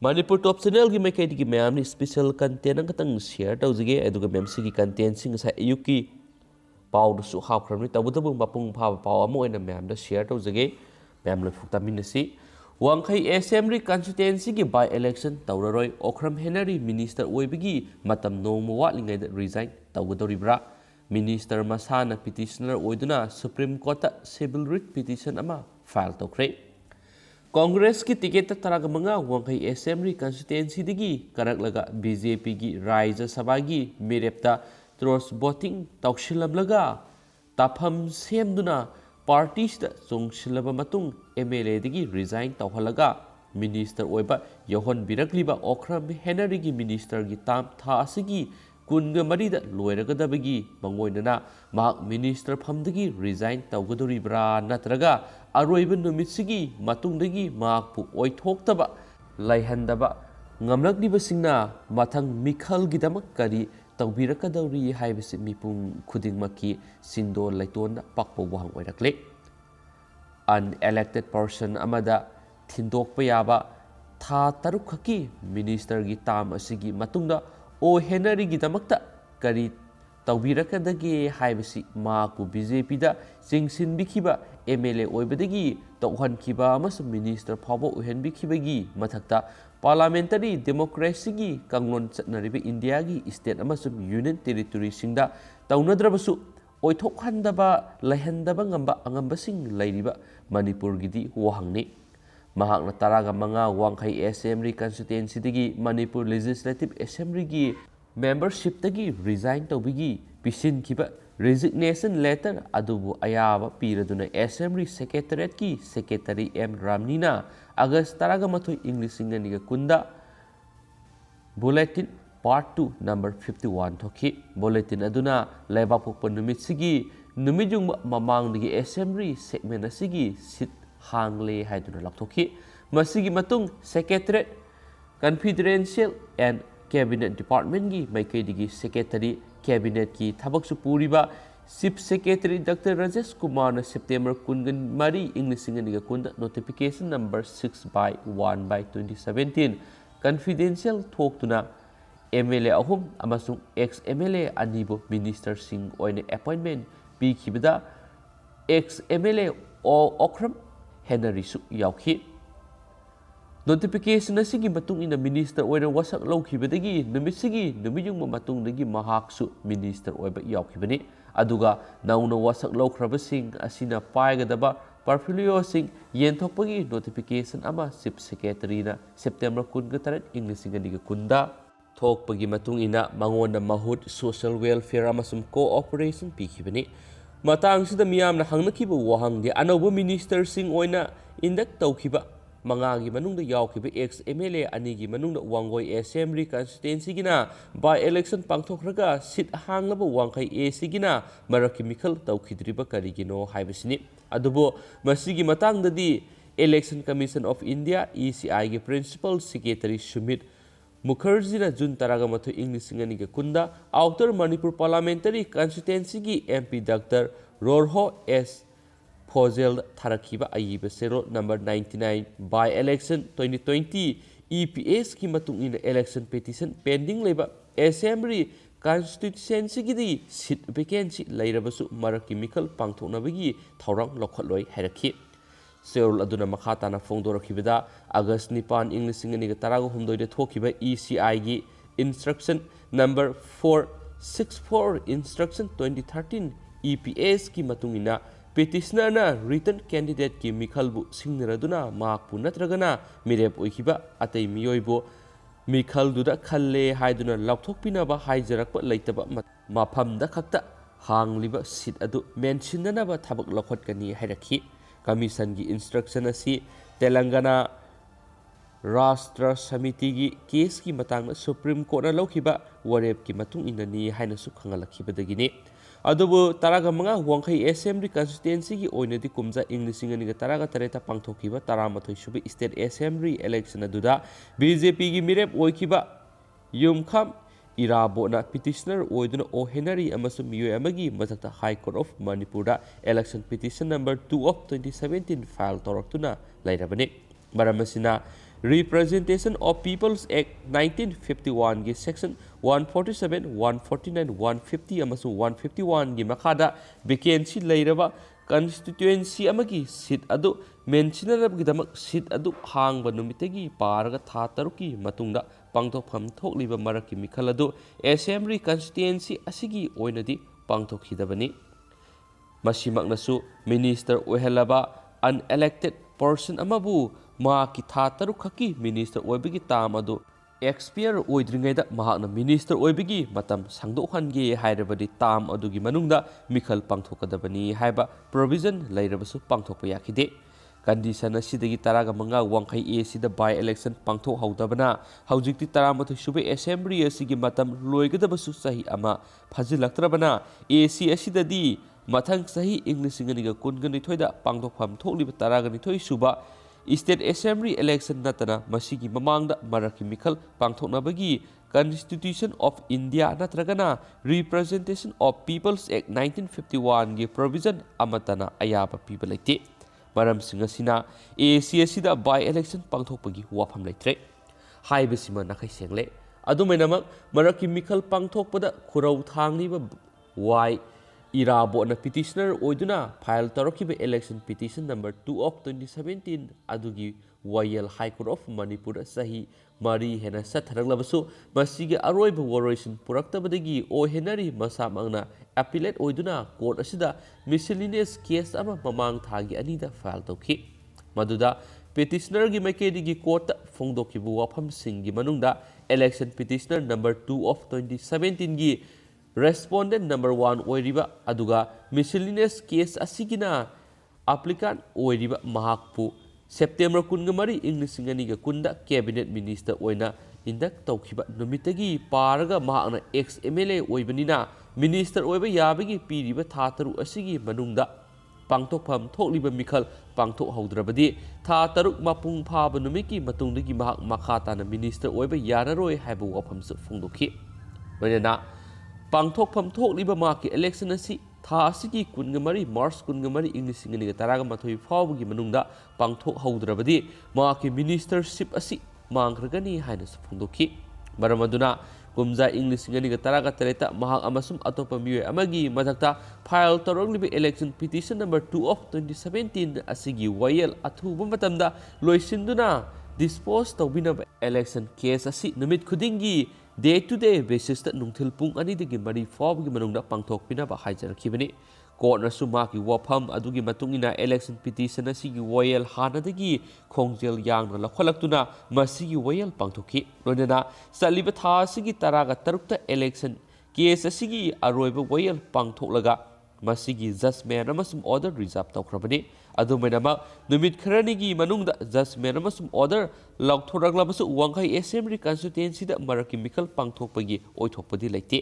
Manipur Top Channel की मैं कहीं की मैम ने स्पेशल कंटेंट अंग तंग शेयर तो उसे ऐसे मैम से की कंटेंट सिंग से युकी पाव सु हाफ करने तब मपुंग भाव पाव अमो इन मैम द शेयर तो उसे मैम लोग फुक्ता मिनसी वांगखई असेंबली कंस्टिट्युएंसी की बाय इलेक्शन तौररोय ओखरम हेनरी मिनिस्टर ओइबगी मतम नोम वाटलिंगै रिजाइन तौगदोरिब्रा मिनिस्टर मसाना पिटिशनर ओइदुना supreme court civil writ petition अमा फाइल तौख्रे कांग्रेस की टिकेट तराग मंगा वांगखई असेंबली कंस्टिट्युएंसी दिगी करकलगा बीजेपी की राज्य सभा की मेरेप्ता क्रॉस वोटिंग तौशिलमलगा ताफम सेमदुना पार्टीस चोंगशिलब मतुंग एमएलए दिगी रिजाइन तौहलगा मिनिस्टर ओइबा यहोन बिरकलिबा ओखरम हेनरी की मिनिस्टर की ताम था असगी कुनग मरीद लोयरगदबगी मंगोइनना महाक मिनिस्टर फमदगी रिजाइन तौगदोरिब्रा नत्रगा अरोइब नुमितसिगी मतुंगदगी महाकपु ओइथोक्तबा लाइहंदबा ngamlaknibasingna mathang mikhalgidamak kari tawbirakadawri haibasi mipung khudingmaki sindo laiton pakpo wahang oirakle unelected person amada thindokpa yaba tha taruk khaki minister gi tam asigi matungda o henari gi damakta kari tawbirakadagi haibasi maku BJP da singsin bikhiba MLA oibadagi tawhan khiba amas minister phabo uhenbikibagi mathakta parliamentary democracy gi kanglon chatnaribi India gi state amasum union territory singda tawnadrabasu oithokhandaba laihandaba ngamba angambasing lairiba Manipur gidi wahangni mahakna taraga manga wangkhai assembly constituency digi Manipur legislative assembly gi membership tagi resign tawbigi pisin khiba resignation letter adubu ayaba piraduna assembly secretariat ki secretary M Ramnina August taraga mathoi English singaniga kunda bulletin part 2 number 51 thoki bulletin aduna leibapok numit sigi numijung mamang digi assembly segment asigi sit hangle haiduna lakthoki masigi matung secretariat confidential and cabinet department gi maikei digi secretary cabinet ki thabak su puriba chief secretary Dr. Rajesh Kumar na September kungan mari English singaniga kunda notification number 6/1/2017 confidential thokuna MLA ahum amasung ex MLA anibo minister sing oine appointment pi khibada ex MLA okram Henry su yaukhi notification asigi matung ina minister oina wasak lawkhibadagi numisigi numiyung matungdagi mahaksu minister oiba yaukhibani aduga nauna wasak lawkhrabasing asina paigadaba portfolio sing yenthokpagi notification ama chief secretary na September 19 English singaniga kunda thokpagi matung ina mangonda mahut social welfare amasum cooperation pikhibani matang sida miyamna hangnakhiba wahangdi anoba minister sing oina induct tawkhiba Mangagi manungda yaukiba ex MLA anigi manungda wangoi assembly constituency gina by election pangthokraga sit hanglaba wangkai AC gina maraki mikhal tawkhidriba karigino haibasini adubo masigi matangdadi Election Commission of India ECI gi principal secretary Sumit Mukherjee na June taraga matho English singaniga kunda outer Manipur parliamentary constituency gi MP Dr. Rorho S Fozel Tharakiba Ayiba Sero number 99 by election 2020 EPS ki matung in election petition pending leba assembly constituency gidi seat vacancy lairabasu maraki mikal pangthoknabagi thorang lokhaloi harakhi Serol aduna makhata na fongdorakibada August 9 English singaniga tarago humdoide thokiba ECI gi instruction number 464 instruction 2013 EPS ki matung ina petitioner na written candidate ki mikhalbu singnaraduna Mahakpu natragana mirep oikiba atei miyoibo mikhalduda khalle haiduna lapthokpinaba haijarakpa leitaba maphamda khakta hangliba sit adu mentionanaba thabak lokhotkani hairakhi commission gi instruction asi Telangana Rashtra Samiti gi case ki matangna Supreme Court na lokhiba warep ki matung inani haina su khangalakibadagini adubu taraga manga wangkhai assembly constituency gi oinadi kumja English singaniga taraga tareta pangthokiba taramathoi subi state assembly election aduda BJP gi mirep oikiba yumkham irabo na petitioner oiduna o Henry amasum miyoy amagi mathakta High Court of Manipur da election petition number 2 of 2017 file toraktuna lairabani maramasina Representation of People's Act 1951 gi Section 147, 149, 150 amasung 151 gi makada vacancy leiraba constituency amagi seat adu mentionarabgidamak seat adu hangba numitagi paraga tha taruki matungda pangthokpham thokliba maraki mikhal adu assembly constituency asigi oinadi pangthokhidabani masimaknasu minister oihalaba unelected person amabu ma ki tha taru khaki minister oibigi tam adu expire oidringaida mahakna minister oibigi matam sangdokhange hairabadi tam adugi manungda mikhal pangthokadabani haiba provision leirabasu pangthokpa yakhide condition asidagi taraga manga wangkhai a sida by election pangthok haudabana haujikti taramathu sube assembly asigi matam loigadabasu sahi ama phajilaktrabana ac asidadi mathang sahi english singaniga kunganithoi da pangthokpham thokliba taraganithoi suba State Assembly election natana masigi mamangda maraki mikhal pangthoknabagi Constitution of India natragana Representation of People's Act 1951 gi provision amatana ayaba piba leite maram singasina AC sida by election pangthokpagi wafam leitre haibasima nakai sengle adumainamak maraki mikhal pangthokpada khurau thangniba wai Irabo na petitioner oiduna file tarakiba election petition number 2 of 2017 adugi Wayel High Court of Manipur sahi mari hena satharaglabasu masigi aroiba waroisin puraktabadagi o henari masamangna appellate oiduna court asida miscellaneous case ama mamang thagi anida file tawki maduda petitioner gi makedigi court phongdokibu wafam singi manungda election petitioner number 2 of 2017 gi Respondent number 1 oiriba aduga miscellaneous case asigina applicant oiriba Mahakpu September 13 Inglisingani ga kunda cabinet minister oina indak tawkhiba numitagi paraga mahakna ex MLA oibanina minister oiba yabagi piriba thataru asigi manungda pangthokpham thokliba mikhal pangthok haudrabadi thataruk mapung phaba numiki matungdagi mahak makhatana minister oiba yararoi haibu wafamsu phungdokhi loinana pangthokpham thokliba maki election asi tha asigi kungamari March kungamari Inglisingani taraga mathoi fawgi manungda pangthok haudrabadi maki ministership asi mangkragani haina phungdokhi maramaduna kumja Inglisingani taraga tereta mahak amasum atopa miwe amagi mathakta file torogliba election petition number 2 of 2017 asigi wayel athuba matamda loisinduna dispose tawbinaba election case asi numit khudingi day-to-day basis ta nungthil pung ani digi mari fawgi manungda pangthok pinaba haijarakibani court na sumaki wafam adugi matungina election petition asigi wayel Hanna dagi khongjel yangna lakholaktuna masigi wayel pangthokhi loinana saliba tha asigi taraga tarukta election case asigi aroiba wayel pangthoklaga masigi judgment amasum order reserve tawkrabani adumainama numit kharanigi manungda judgment amasum order laukthoraglabasu wangkhai assembly constituency da maraki mikhal pangthokpagi oithokpadi leite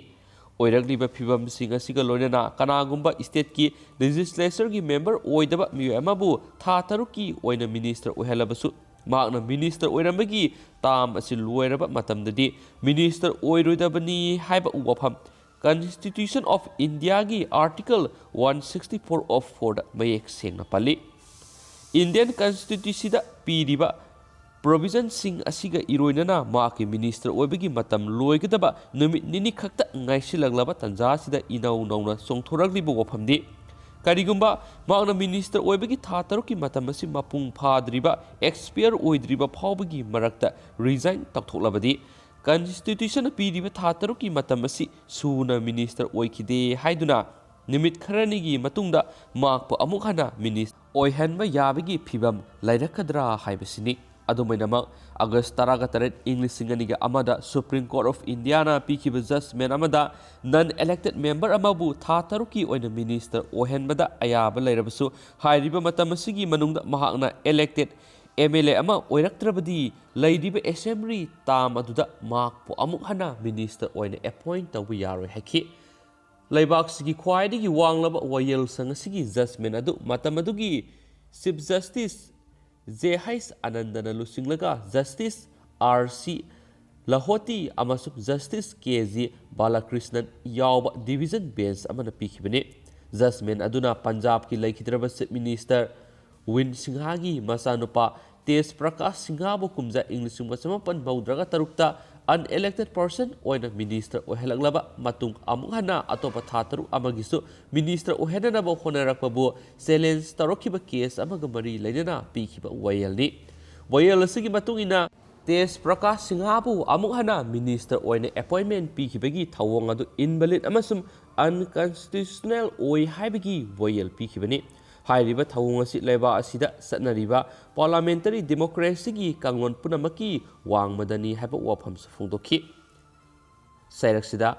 oiragliba phibam singa siga loinana kanagumba state ki legislature gi member oidaba mi amabu tha taruki oina minister oihalabasu mahakna minister oiramagi tam asi loiraba matamdadi minister oiroidabani haiba wafam Constitution of India gi Article 164 of 4 da mayek sengna pali Indian Constitution da piriba provision sing asiga iroinana maki minister oibagi matam loigadaba numit nini khakta ngaisilaglaба tanja sida inau nauna songthoragliba wafamdi karigumba magna minister oibagi tha taruki matam asi mapung phadriba expire oidriba phawbagi marakta resign takthoklabadi Constitution piriba thataruki matamasi suna minister oikide haiduna nimit kharani matungda Mahakpu Amuk Hanna minister Oihanba yabagi phibam lairakadra haibasini adumainama August 13 English singaniga amada Supreme Court of India na pikiba judgment amada non elected member amabu thataruki oina minister Oihanba da ayaba lairabasu hairiba matamasigi manungda mahakna elected MLA ama oiraktrabadi laidiba assembly tam aduda Mahakpu Amuk Hanna minister oina appoint tawbi yaroi haki laibaksigi khwaidigi wanglaba wayel sangasigi judgment adu matamadugi chief justice J.H. Anandana lusinglaga justice R.C. Lahoti amasuk justice K.G. Balakrishnan yawba division bench amana pikhibani judgment aduna Punjab ki laikhidraba chief minister Win Singhagi masanupa Tej Prakash Singhabu kumja ing 1983 unelected person oina minister oihalaglaba matung amuk hana atopa thataru amagisu minister ohenanaba honarakpabu challenge tawrakiba case amaga mari lainana pikhiba wayelni wayel asigi matungina Tej Prakash Singhabu amuk hana minister oina appointment pikibagi thawong adu invalid amasum unconstitutional oi haibagi wayel pikibani हाइरिबा थौंग असि लेबा असिदा सत्नरिबा parliamentary democracy की कांगलोन पुनमकी वांगमदनी हाइबा वाफम फोंदोखि सैरक्सिदा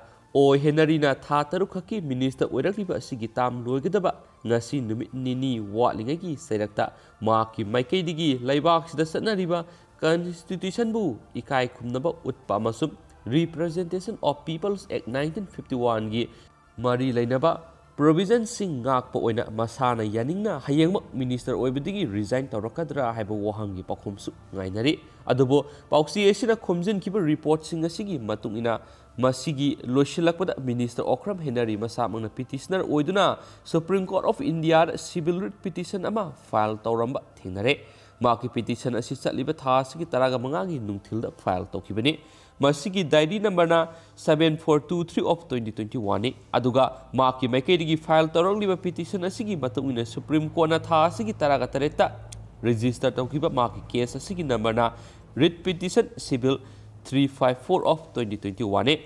ओय हेनरीना था तरुखकी minister ओइरक्लिबा असिगी ताम लोइगदबा ngasi numit nini watlingai sairakta maaki maikaidigi laibak sida satnariba constitution bu ikai khumnaba utpa amasum representation of people's act 1951 gi mari lainaba provision sing ngak po oina masana yaningna hayengma minister oibadigi resign tawrakadra haiba wahangi pakhumsu ngainari adubo pauksi esina khumjin kiba report sing asigi matungina masigi loishilakpada minister okram henari masamangna petitioner oiduna supreme court of india civil writ petition ama file tawramba thingnare maki petition asi chatliba tha asigi taraga mangi nungthilda file tawkibani masigi diary number na 7423 of 2021 ni aduga maki maikaidigi file tawrangliba petition asigi matungina supreme court na tha asigi taraga tareta register tawkiba maki case asigi number na writ petition civil 354 of 2021 ni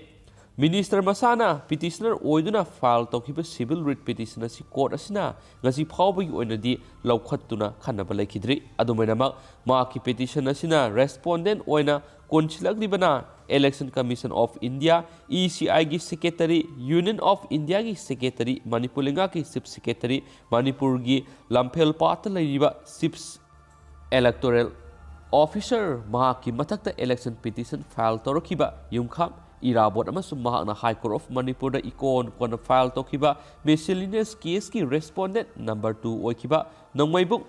Minister Masana petitioner oiduna file tawkiba civil writ petition asi court asina ngasi phawbagi oinadi laukhattuna khanaba laikhidri adumainama maki petition asina respondent oina konchilaglibana election commission of india eci gi secretary union of india gi secretary manipulinga gi chief secretary manipur gi lamphel pat lairiba chief electoral officer mahaki mathakta election petition file tawrakiba yumkham irabot amasum mahakna high court of manipur da ikon kona file tawkiba miscellaneous case ki respondent number 2 oikiba nongmaibu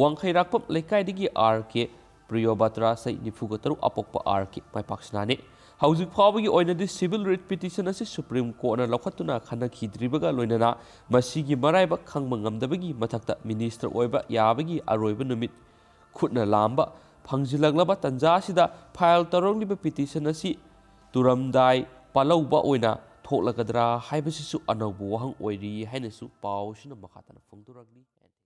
wangkhairakpam lekaidigi rk Priyobatra say nifugataru apokpa arki mai paksnani hauzik phawagi oinadi civil writ petition asi supreme court na lokhatuna khana khidribaga loinana masigi maraiba khangma ngamdabagi mathakta minister oiba yabagi aroiba numit khutna lamba phangjilaglaba tanja sida file tarongliba petition asi turamdai palauba oina thoklagadra haibasisu anaubu wahang oiri hainasu pawsina makhatana phongduragni